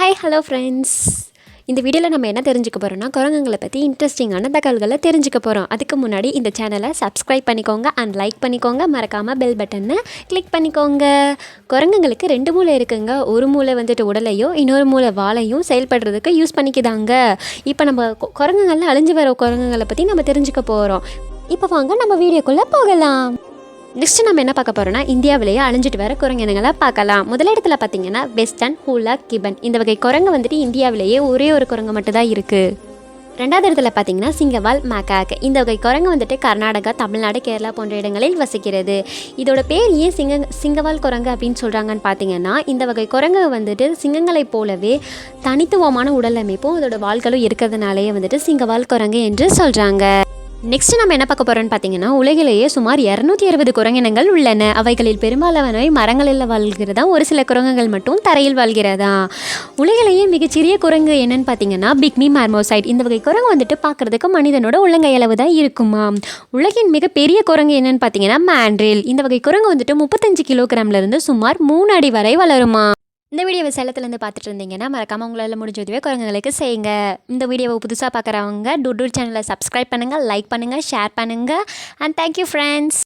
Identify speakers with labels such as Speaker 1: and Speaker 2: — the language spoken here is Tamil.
Speaker 1: Hi hello friends. இந்த வீடியோவில் நம்ம என்ன தெரிஞ்சுக்க போகிறோம்னா குரங்குங்களை பற்றி இன்ட்ரெஸ்டிங்கான தகவல்களை தெரிஞ்சுக்க போகிறோம். அதுக்கு முன்னாடி இந்த சேனலை சப்ஸ்கிரைப் பண்ணிக்கோங்க அண்ட் லைக் பண்ணிக்கோங்க. மறக்காமல் பெல் பட்டனை கிளிக் பண்ணிக்கோங்க. குரங்குங்களுக்கு 2 மூளை இருக்குங்க. ஒரு மூளை வந்துட்டு உடலையும் இன்னொரு மூளை வாலையும் செயல்படுறதுக்கு யூஸ் பண்ணிக்குதாங்க. இப்போ நம்ம குரங்குகளில் அழிஞ்சு வர குரங்குகளை பற்றி நம்ம தெரிஞ்சுக்க போகிறோம். இப்போ வாங்க நம்ம வீடியோக்குள்ளே போகலாம். நெக்ஸ்ட்டு நம்ம என்ன பார்க்க போகிறோம்னா இந்தியாவிலேயே அழிஞ்சிட்டு வர குரங்கினங்களை பார்க்கலாம். முதலிடத்தில் பார்த்தீங்கன்னா வெஸ்டர்ன் ஹூலா கிபன். இந்த வகை குரங்கு வந்துட்டு இந்தியாவிலேயே ஒரே ஒரு குரங்கு மட்டும் தான் இருக்குது. ரெண்டாவது இடத்துல பார்த்தீங்கன்னா சிங்கவால் மேக்காக். இந்த வகை குரங்கு வந்துட்டு கர்நாடகா, தமிழ்நாடு, கேரளா போன்ற இடங்களில் வசிக்கிறது. இதோட பேர் ஏன் சிங்கவால் குரங்கு அப்படின்னு சொல்கிறாங்கன்னு பார்த்தீங்கன்னா இந்த வகை குரங்கு வந்துட்டு சிங்கங்களைப் போலவே தனித்துவமான உடல் அமைப்பும் அதோட வாள்களும் இருக்கிறதுனாலேயே வந்துட்டு சிங்கவால் குரங்கு என்று சொல்கிறாங்க. நெக்ஸ்ட் நம்ம என்ன பார்க்க போகிறோம்னு பார்த்தீங்கன்னா உலகிலேயே சுமார் 260 குரங்கினங்கள் உள்ளன. அவைகளில் பெரும்பாலானவை மரங்களில் வாழ்கிறதா, ஒரு சில குரங்குகள் மட்டும் தரையில் வாழ்கிறதா. உலகிலேயே மிகச்சிறிய குரங்கு என்னன்னு பார்த்தீங்கன்னா பிக்மி மார்மோசைட். இந்த வகை குரங்கு வந்துட்டு பார்க்குறதுக்கு மனிதனோட உள்ளங்கை அளவு தான் இருக்குமா. உலகின் மிகப்பெரிய குரங்கு என்னன்னு பார்த்தீங்கன்னா மாண்ட்ரில். இந்த வகை குரங்கு வந்துட்டு 35 கிலோகிராம்லேருந்து சுமார் 3 அடி வரை வளருமா. இந்த வீடியோவை சேலத்துலேருந்து பார்த்துட்டு இருந்தீங்கன்னா மறக்காமல் உங்களால் முடிஞ்ச உதவியை குரங்குகளுக்கு செய்யுங்க. இந்த வீடியோவை புதுசாக பார்க்குறவங்க டூ சேனலை சப்ஸ்கிரைப் பண்ணுங்கள், லைக் பண்ணுங்கள், ஷேர் பண்ணுங்கள். And thank you friends.